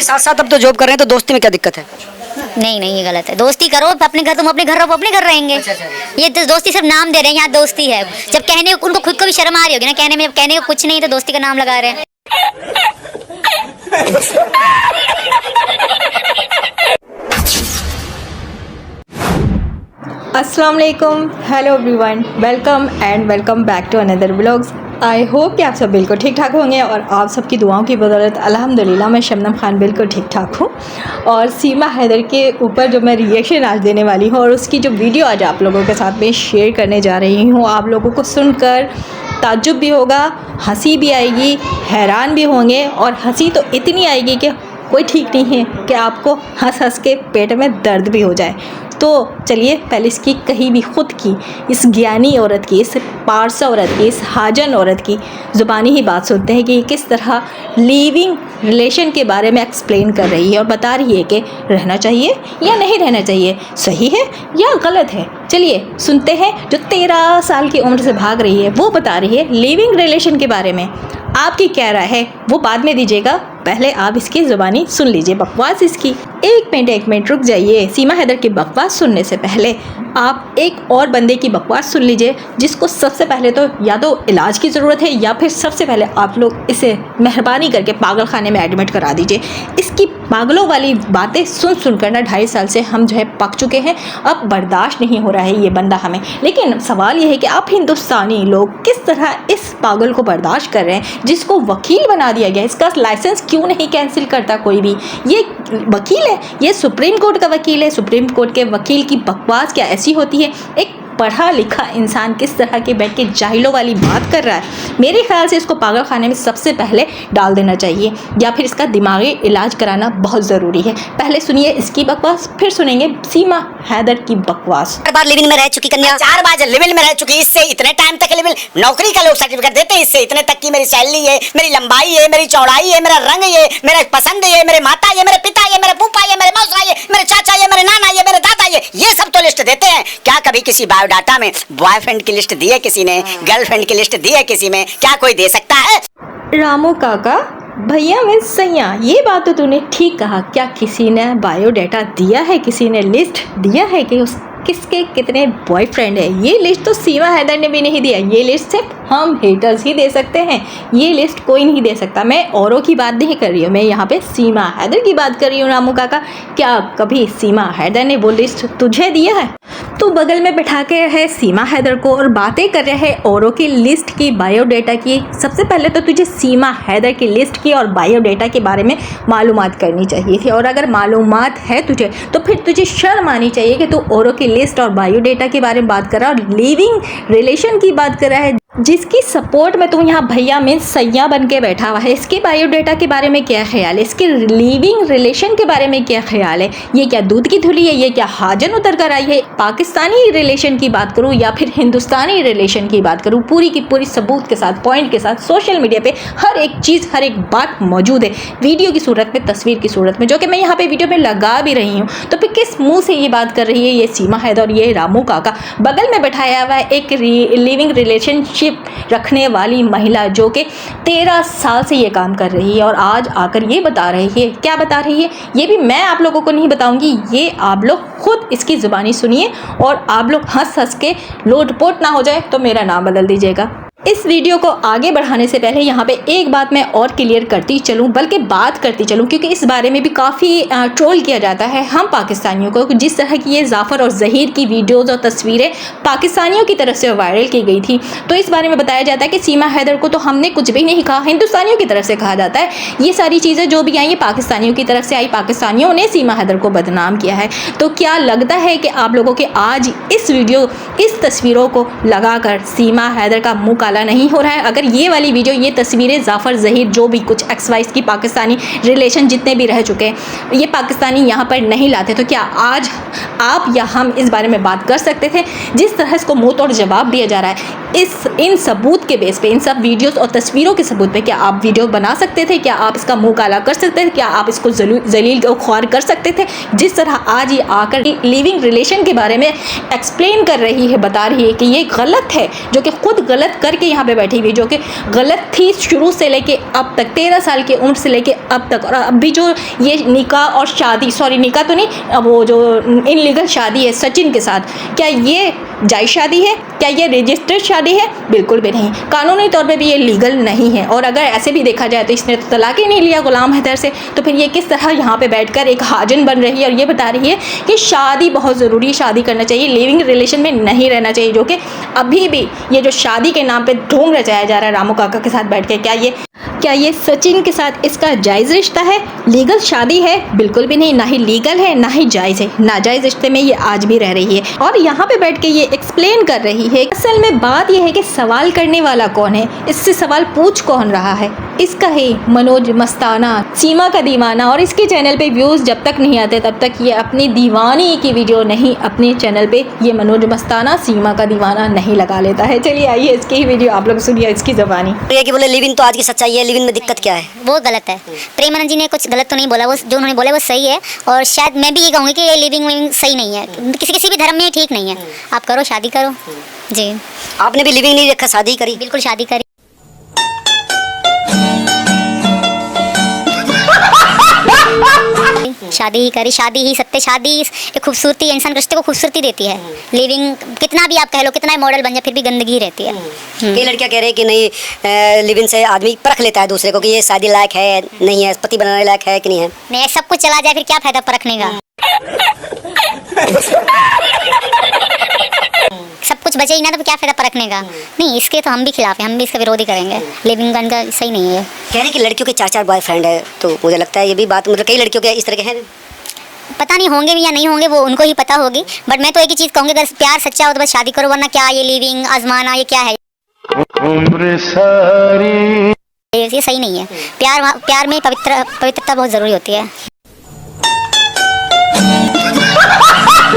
के साथ साथ अब तो जॉब कर रहे हैं, तो दोस्ती में क्या दिक्कत है? नहीं नहीं, ये गलत है। दोस्ती करो अपने घर, तुम अपने घर रहो, अपने घर रहेंगे। ये दोस्ती सिर्फ नाम दे रहे हैं, यहाँ दोस्ती है। जब कहने उनको खुद को भी शर्म आ रही होगी ना कहने में, कहने को कुछ नहीं तो दोस्ती का नाम लगा रहे हैं। अस्सलाम वालेकुम, hello everyone, welcome back to another vlogs. I hope कि आप सब बिल्कुल ठीक ठाक होंगे और आप सबकी दुआओं की बदौलत अल्हम्दुलिल्लाह मैं शबनम खान बिल्कुल ठीक ठाक हूँ। और सीमा हैदर के ऊपर जो मैं रिएक्शन आज देने वाली हूँ और उसकी जो वीडियो आज आप लोगों के साथ में शेयर करने जा रही हूँ, आप लोगों को सुनकर ताज्जुब भी होगा, हंसी भी आएगी, हैरान भी होंगे। और हंसी तो इतनी आएगी कि कोई ठीक नहीं है कि आपको हंस हंस के पेट में दर्द भी हो जाए। तो चलिए पहले इसकी कहीं भी ख़ुद की, इस ज्ञानी औरत की, इस पारसा औरत की, इस हाजन औरत की ज़ुबानी ही बात सुनते हैं कि ये किस तरह लिविंग रिलेशन के बारे में एक्सप्लेन कर रही है और बता रही है कि रहना चाहिए या नहीं रहना चाहिए, सही है या गलत है। चलिए सुनते हैं, जो 13 साल की उम्र से भाग रही है वो बता रही है लिविंग रिलेशन के बारे में। आपकी क्या राय है वो बाद में दीजिएगा, पहले आप इसकी ज़ुबानी सुन लीजिए, बकवास इसकी। एक मिनट रुक जाइए। सीमा हैदर की बकवास सुनने से पहले आप एक और बंदे की बकवास सुन लीजिए, जिसको सबसे पहले तो या तो इलाज की ज़रूरत है या फिर सबसे पहले आप लोग इसे मेहरबानी करके पागल खाने में एडमिट करा दीजिए। इसकी पागलों वाली बातें सुन कर ना 2.5 साल से हम जो है पक चुके हैं, अब बर्दाश्त नहीं हो रहा है ये बंदा हमें। लेकिन सवाल ये है कि आप हिंदुस्तानी लोग किस तरह इस पागल को बर्दाश्त कर रहे हैं, जिसको वकील बना दिया गया। इसका लाइसेंस क्यों नहीं कैंसिल करता कोई भी? ये वकील है, ये सुप्रीम कोर्ट का वकील है। सुप्रीम कोर्ट के वकील की बकवास क्या ऐसी होती है? एक पढ़ा लिखा इंसान किस तरह के बैठ के जाहिलों वाली बात कर रहा है। मेरे ख्याल से इसको पागल खाने में सबसे पहले डाल देना चाहिए या फिर इसका दिमागी इलाज कराना बहुत ज़रूरी है। पहले सुनिए इसकी बकवास, फिर सुनेंगे सीमा हैदर की बकवास। 4 बार लिविंग में रह चुकी कन्या, 4 बार लिविंग में रह चुकी, इससे इतने टाइम तक लिविंग नौकरी का लोग सर्टिफिकेट देते हैं, इससे इतने तक की मेरी सैलरी है, मेरी लंबाई है, मेरी चौड़ाई है, मेरा रंग है, मेरा पसंद है, मेरे माता है, मेरे पिता है, मेरे फूफा है, मेरे मौसा है, मेरे चाचा है, मेरे नाना है, मेरे दादा है, ये सब तो लिस्ट देते हैं। क्या कभी किसी बायोडाटा में बॉयफ्रेंड की लिस्ट दी है किसी ने? गर्लफ्रेंड की लिस्ट दी है किसी में? क्या कोई दे सकता है? रामू काका, भैया में सैया, ये बात तो तूने ठीक कहा। क्या किसी ने बायोडाटा दिया है, किसी ने लिस्ट दिया है कि उस किसके कितने बॉयफ्रेंड है? ये लिस्ट तो सीमा हैदर ने भी नहीं दिया। ये लिस्ट सिर्फ हम हेटर्स ही दे सकते हैं, ये लिस्ट कोई नहीं दे सकता। मैं औरों की बात नहीं कर रही हूँ, मैं यहाँ पे सीमा हैदर की बात कर रही हूँ। रामू काका, क्या कभी सीमा हैदर ने वो लिस्ट तुझे दिया है? तू बगल में बैठा के है सीमा हैदर को और बातें कर रहे हैं औरों की लिस्ट की, बायोडाटा की। सबसे पहले तो तुझे सीमा हैदर की लिस्ट की और बायोडाटा के बारे में मालूमात करनी चाहिए थी। और अगर मालूमात है तुझे तो फिर तुझे शर्म आनी चाहिए कि तू औरों की लिस्ट और बायोडाटा के बारे में बात कर रहा है और लिविंग रिलेशन की बात कर रहा है, जिसकी सपोर्ट में तू यहाँ भैया में सैया बन के बैठा हुआ है। इसके बायोडाटा के बारे में क्या ख्याल है? इसके लिविंग रिलेशन के बारे में क्या ख्याल है? ये क्या दूध की धुली है? ये क्या हाजन उतर कर आई है? पाकिस्तानी रिलेशन की बात करूँ या फिर हिंदुस्तानी रिलेशन की बात करूँ, पूरी की पूरी सबूत के साथ, पॉइंट के साथ, सोशल मीडिया पे हर एक चीज़, हर एक बात मौजूद है, वीडियो की सूरत में, तस्वीर की सूरत में, जो कि मैं यहाँ पे वीडियो में लगा भी रही हूँ। तो फिर किस मुँह से ये बात कर रही है ये सीमा हैदर और ये रामू काका? बगल में बैठाया हुआ है एक लिविंग रिलेशनशिप रखने वाली महिला, जो कि 13 साल से ये काम कर रही है और आज आकर ये बता रही है। क्या बता रही है ये भी मैं आप लोगों को नहीं बताऊंगी, ये आप लोग खुद इसकी ज़ुबानी सुनिए और आप लोग हंस हंस के लोटपोट ना हो जाए तो मेरा नाम बदल दीजिएगा। इस वीडियो को आगे बढ़ाने से पहले यहाँ पे एक बात मैं और क्लियर करती चलूँ, बल्कि बात करती चलूँ, क्योंकि इस बारे में भी काफ़ी ट्रोल किया जाता है हम पाकिस्तानियों को। जिस तरह की ये जाफ़र और ज़हीर की वीडियोज़ और तस्वीरें पाकिस्तानियों की तरफ से वायरल की गई थी, तो इस बारे में बताया जाता है कि सीमा हैदर को तो हमने कुछ भी नहीं कहा, हिंदुस्तानियों की तरफ से कहा जाता है। ये सारी चीज़ें जो भी आई ये पाकिस्तानियों की तरफ से आई, पाकिस्तानियों ने सीमा हैदर को बदनाम किया है। तो क्या लगता है कि आप लोगों के आज इस वीडियो, इस तस्वीरों को लगाकर सीमा हैदर का मुँह काला नहीं हो रहा है? अगर ये वाली वीडियो, ये तस्वीरें जाफ़र ज़हीर जो भी कुछ XY की पाकिस्तानी रिलेशन जितने भी रह चुके हैं, ये पाकिस्तानी यहाँ पर नहीं लाते तो क्या आज आप या हम इस बारे में बात कर सकते थे? जिस तरह इसको मुंह तोड़ जवाब दिया जा रहा है, इन सबूत के बेस पे, इन सब वीडियोस और तस्वीरों के सबूत पे क्या आप वीडियो बना सकते थे? क्या आप इसका मुंह काला कर सकते थे? क्या आप इसको जलील और ख्वार कर सकते थे? जिस तरह आज ये आकर लिविंग रिलेशन के बारे में एक्सप्लेन कर रही है, बता रही है कि ये गलत है, जो कि खुद गलत करके लड़की यहाँ पे बैठी हुई जो कि गलत थी शुरू से लेके अब तक, 13 साल की उम्र से लेके अब तक। और अभी जो ये निकाह और शादी, सॉरी निकाह तो नहीं, अब वो जो इनलीगल शादी है सचिन के साथ, क्या ये जायज़ शादी है? क्या ये रजिस्टर्ड शादी है? बिल्कुल भी नहीं, कानूनी तौर पे भी ये लीगल नहीं है। और अगर ऐसे भी देखा जाए तो इसने तो तलाक ही नहीं लिया गुलाम हैदर से, तो फिर ये किस तरह यहाँ पे बैठकर एक हाजिन बन रही है और ये बता रही है कि शादी बहुत ज़रूरी है, शादी करना चाहिए, लिविंग रिलेशन में नहीं रहना चाहिए, जो कि अभी भी ये जो शादी के नाम पे ढोंग रचाया जा रहा है रामू काका के साथ बैठ के, क्या ये सचिन के साथ इसका जायज़ रिश्ता है, लीगल शादी है? बिल्कुल भी नहीं, ना ही लीगल है ना ही जायज़ है, नाजायज़ रिश्ते में ये आज भी रह रही है। और यहाँ पे बैठ के ये एक्सप्लेन कर रही है असल में बात ये है कि सवाल करने वाला कौन है, इससे सवाल पूछ कौन रहा है। इसका है मनोज मस्ताना, सीमा का दीवाना, और इसके चैनल पे व्यूज़ जब तक नहीं आते तब तक ये अपनी दीवानी की वीडियो नहीं अपने चैनल पे ये मनोज मस्ताना सीमा का दीवाना नहीं लगा लेता है। चलिए आइए इसकी ही वीडियो आप लोग सुनिए इसकी ज़बानी। ये कि बोले लिविंग तो आज की सच्चाई है, लिविंग में दिक्कत क्या है? वो गलत है। प्रेमानंद जी ने कुछ गलत तो नहीं बोला, वो जो उन्होंने बोला वो सही है। और शायद मैं भी ये कहूँगी कि ये लिविंग सही नहीं है, किसी भी धर्म में ठीक नहीं है। आप करो, शादी करो जी। आपने भी लिविंग नहीं रखा, शादी करी? बिल्कुल शादी करी। शादी ही करी, शादी ही सत्य, शादी एक खूबसूरती, इंसान रिश्ते को खूबसूरती देती है। लिविंग कितना भी आप कह लो, कितना मॉडल बन जाए, फिर भी गंदगी रहती है। कई लड़कियां कह रही है कि नहीं, लिविंग से आदमी परख लेता है दूसरे को कि ये शादी लायक है नहीं है, पति बनाने लायक है कि नहीं है। नहीं, सब कुछ चला जाए फिर क्या फायदा परखने का। सब कुछ बचे ही ना तो क्या फायदा परखने का। नहीं, इसके तो हम भी खिलाफ हैं, हम भी इसका विरोध ही करेंगे। लिविंग का सही नहीं है। कह रहे हैं कि लड़कियों के 4-4 बॉयफ्रेंड है, तो मुझे लगता है ये भी बात, मतलब कई लड़कियों के इस तरह के हैं। पता नहीं होंगे भी या नहीं होंगे, वो उनको ही पता होगी। बट मैं तो एक ही चीज़ कहूँगी, अगर प्यार सच्चा हो तो बस शादी करो, वरना क्या ये लिविंग आजमाना ये क्या है, उम्र सारी ये सही नहीं है। प्यार में पवित्रता बहुत ज़रूरी होती है।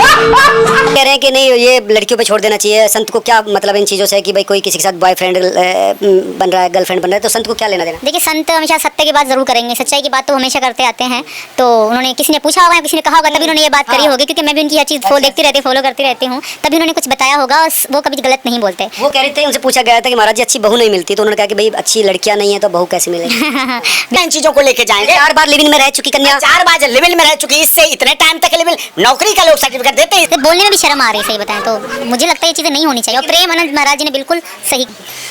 कह रहे हैं कि नहीं, ये लड़कियों पे छोड़ देना चाहिए। संत को क्या मतलब इन चीज़ों से कि भाई कोई किसी के साथ बॉयफ्रेंड बन रहा है, गर्लफ्रेंड बन रहा है, तो संत को क्या लेना देना? देखिए, संत हमेशा सत्य की बात जरूर करेंगे, सच्चाई की बात तो हमेशा करते आते हैं। तो उन्होंने किसी ने पूछा होगा, किसी ने कहा होगा, तभी उन्होंने ये बात करी होगी, क्योंकि मैं भी उनकी हर चीज़ देखती रहती, फॉलो करती रहती हूँ, तभी उन्होंने कुछ बताया होगा। और वो कभी गलत नहीं बोलते। वो कह रहे थे, उनसे पूछा गया था कि महाराज जी अच्छी बहू नहीं मिलती, तो उन्होंने कहा कि भाई अच्छी लड़कियां नहीं है तो बहू कैसे मिलेगी। इन चीज़ों को लेके जाएंगे। 4 बार लिविंग में रह चुकी कन्या, 4 बार लिविंग में रह चुकी, इससे इतने टाइम तक लिविंग नौकरी का लोग सर्टिफिकेट देते हैं। बोलने में भी शर्म आ रही है, सही बताएं तो मुझे लगता है ये चीज़ें नहीं होनी चाहिए। और प्रेमानंद महाराज जी ने बिल्कुल सही।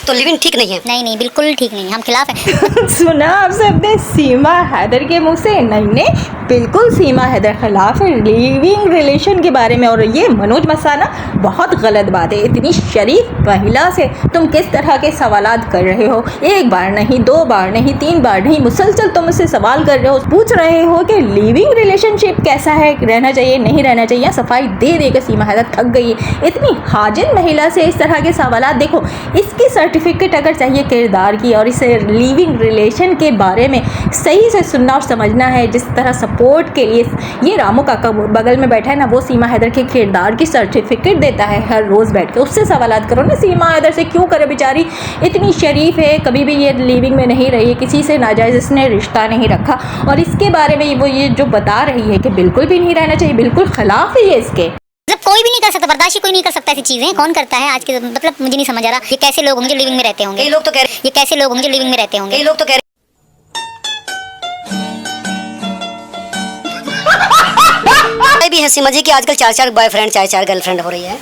तो लिविंग ठीक नहीं है? नहीं, बिल्कुल ठीक नहीं, हम खिलाफ हैं। सुना आप सबने सीमा हैदर के मुंह से? नहीं, बिल्कुल सीमा हैदर खिलाफ है लिविंग रिलेशन के बारे में। और ये मनोज मस्ताना बहुत गलत बात है, इतनी शरीफ महिला से तुम किस तरह के सवालात कर रहे हो? 1 बार नहीं, 2 बार नहीं, 3 बार नहीं, मुसलसल तुम मुझसे सवाल कर रहे हो, पूछ रहे हो कि लिविंग रिलेशनशिप कैसा है, रहना चाहिए नहीं रहना चाहिए। सफाई दे देकर सीमा हैदर थक गई है। इतनी हाजिन महिला से इस तरह के सवालात। देखो, इसकी सर्टिफिकेट अगर चाहिए किरदार की और इसे लिविंग रिलेशन के बारे में सही से सुनना और समझना है, जिस तरह सपोर्ट के लिए ये रामू काका बगल में बैठा है ना, वो सीमा हैदर के किरदार की सर्टिफिकेट देता है हर रोज़ बैठ के, उससे सवालात करो ना। सीमा हैदर से क्यों करे? बेचारी इतनी शरीफ है, कभी भी ये लिविंग में नहीं रही, किसी से नाजायज़ इसने रिश्ता नहीं रखा। और इसके बारे में वो ये जो बता रही है कि बिल्कुल भी नहीं रहना चाहिए, बिल्कुल खिलाफ है ये इसके। मतलब कोई भी नहीं कर सकता, बर्दाश्त कोई नहीं कर सकता ऐसी चीजें। कौन करता है आज के, मतलब मुझे नहीं समझ आ रहा, ये कैसे लोग होंगे जो लिविंग में रहते होंगे? कई लोग तो कह रहे, ये कैसे लोग होंगे जो लिविंग में रहते होंगे? कई लोग तो कह रहे भी है सीमा जी कि आजकल 4-4 बॉयफ्रेंड 4-4 गर्लफ्रेंड हो रही है।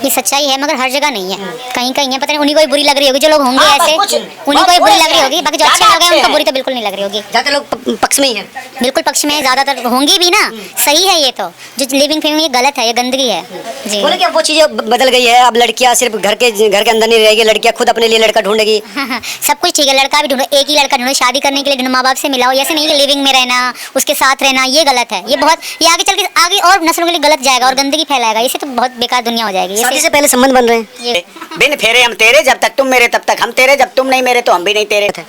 ये सच्चाई है, मगर हर जगह नहीं है, कहीं कहीं है। पता नहीं उन्हीं को ही बुरी लग रही होगी, जो लोग होंगे ऐसे उन्हीं को ही बुरी लग रही होगी। बाकी जो अच्छे लोग हैं उनको बुरी तो बिल्कुल नहीं लग रही होगी। ज्यादातर लोग पक्ष में ही है। बिल्कुल पक्ष में ज्यादातर होंगी भी ना। सही है, ये तो जो लिविंग फिल्म ये गलत है, ये गंदगी है जी। बोले कि वो चीजें बदल गई है, अब लड़कियां सिर्फ घर के अंदर नहीं रहेगी, लड़कियां खुद अपने लिए लड़का ढूंढेगी। सब कुछ ठीक है, लड़का भी ढूंढो, एक ही लड़का ढूंढो, शादी करने के लिए ढूंढो, माँ बाप से मिलाओ। ऐसे नहीं कि लिविंग में रहना, उसके साथ रहना, ये गलत है। ये बहुत, ये आगे चल के आगे और नस्लों के लिए गलत जाएगा और गंदगी फैलाएगा। इससे तो बहुत बेकार दुनिया हो जाएगी। शादी से पहले संबंध बन रहे हैं। बिन फेरे हम तेरे, जब तक तुम मेरे तब तक हम तेरे, जब तुम नहीं मेरे तो हम भी नहीं तेरे थे।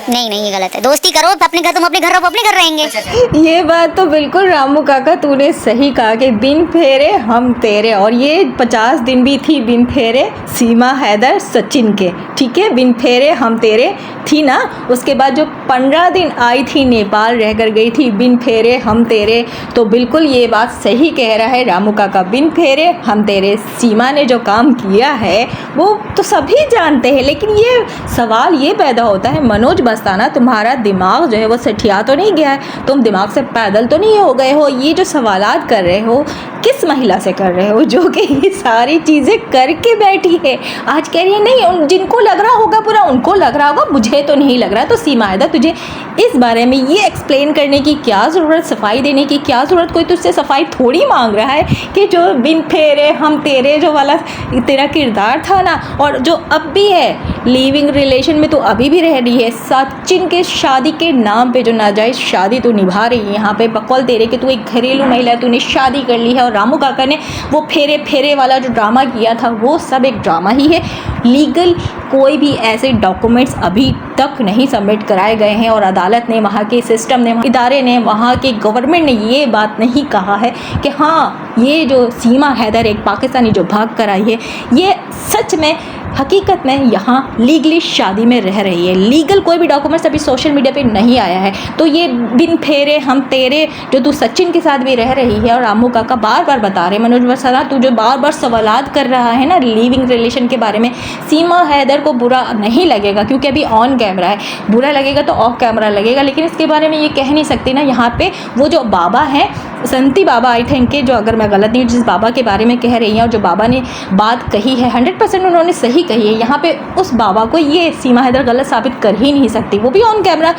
नहीं, ये गलत है। दोस्ती करो अपने घर, तुम अपने घर रहो, अपने घर रहेंगे। ये बात तो बिल्कुल रामू काका तूने सही कहा कि बिन फेरे हम तेरे। और ये 50 दिन भी थी बिन फेरे सीमा हैदर सचिन के, ठीक है, बिन फेरे हम तेरे थी ना। उसके बाद जो 15 दिन आई थी नेपाल, रहकर गई थी बिन फेरे हम तेरे। तो बिल्कुल ये बात सही कह रहा है रामू काका, बिन फेरे हम तेरे। सीमा ने जो काम किया है वो तो सभी जानते हैं, लेकिन ये सवाल ये पैदा होता है मनोज मस्ताना, तुम्हारा दिमाग जो है वो सठिया तो नहीं गया है, तुम दिमाग से पैदल तो नहीं हो गए हो? ये जो सवालात कर रहे हो किस महिला से कर रहे हो जो कि ये सारी चीज़ें करके बैठी है? आज कह रही है नहीं, जिनको लग रहा होगा पूरा उनको लग रहा होगा, मुझे तो नहीं लग रहा। तो सीमा हैदर, तुझे इस बारे में ये एक्सप्लेन करने की क्या ज़रूरत, सफाई देने की क्या ज़रूरत? कोई तुझसे सफाई थोड़ी मांग रहा है कि जो बिन फेरे हम तेरे जो वाला तेरा किरदार था ना, और जो अब भी है लिविंग रिलेशन में तो अभी भी रह रही है, सचिन के शादी के नाम पे जो नाजायज़ शादी तो निभा रही है यहाँ पे, बकौल तेरे कि तू एक घरेलू महिला है, तूने शादी कर ली है। और रामू काका ने वो फेरे फेरे वाला जो ड्रामा किया था वो सब एक ड्रामा ही है। लीगल कोई भी ऐसे डॉक्यूमेंट्स अभी तक नहीं सबमिट कराए गए हैं, और अदालत ने, वहाँ के सिस्टम ने, इदारे ने, वहाँ के गवर्नमेंट ने ये बात नहीं कहा है कि हाँ ये जो सीमा हैदर एक पाकिस्तानी जो भाग कर आई है ये सच में हकीकत में यहाँ लीगली शादी में रह रही है। लीगल कोई भी डॉक्यूमेंट्स अभी सोशल मीडिया पे नहीं आया है। तो ये बिन फेरे हम तेरे जो तू सचिन के साथ भी रह रही है, और रामू काका बार बार बता रहे, मनोज मस्ताना तू जो बार बार सवालात कर रहा है ना लिविंग रिलेशन के बारे में, सीमा हैदर को बुरा नहीं लगेगा क्योंकि अभी ऑन कैमरा है, बुरा लगेगा तो ऑफ कैमरा लगेगा, लेकिन इसके बारे में ये कह नहीं सकती ना। यहाँ पे वो जो बाबा हैं, संती बाबा आई थिंक के, जो अगर मैं गलत नहीं जिस बाबा के बारे में कह रही हैं, और जो बाबा ने बात कही है 100% उन्होंने सही कही है। यहाँ पे उस बाबा को ये सीमा हैदर गलत साबित कर ही नहीं सकती, वो भी ऑन कैमरा।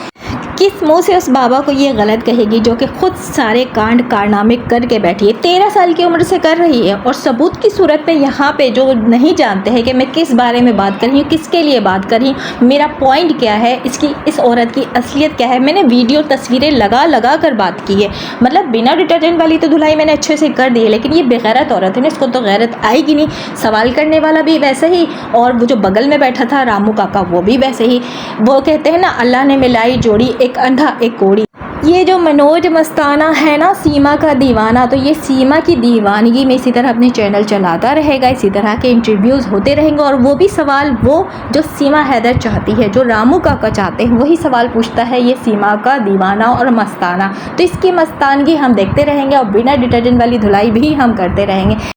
किस मुंह से उस बाबा को ये गलत कहेगी जो कि खुद सारे कांड कारनामे करके बैठी है, 13 साल की उम्र से कर रही है। और सबूत की सूरत में यहाँ पे जो नहीं जानते हैं कि मैं किस बारे में बात कर रही हूँ, किसके लिए बात कर रही हूँ, मेरा पॉइंट क्या है, इसकी इस औरत की असलियत क्या है, मैंने वीडियो तस्वीरें लगा लगा कर बात की है। मतलब बिना डिटर्जेंट वाली तो धुलाई मैंने अच्छे से कर दी है, लेकिन ये बेगैरत औरत है ना, इसको तो गैरत आएगी नहीं। सवाल करने वाला भी वैसे ही, और वो जो बगल में बैठा था रामू काका वो भी वैसे ही। वो कहते हैं ना अल्लाह ने मिलाई जोड़ी, एक अंधा एक कोड़ी। ये जो मनोज मस्ताना है ना सीमा का दीवाना, तो ये सीमा की दीवानगी में इसी तरह अपने चैनल चलाता रहेगा, इसी तरह के इंटरव्यूज़ होते रहेंगे, और वो भी सवाल वो जो सीमा हैदर चाहती है, जो रामू काका चाहते हैं, वही सवाल पूछता है ये सीमा का दीवाना और मस्ताना। तो इसकी मस्तानगी हम देखते रहेंगे और बिना डिटर्जेंट वाली धुलाई भी हम करते रहेंगे।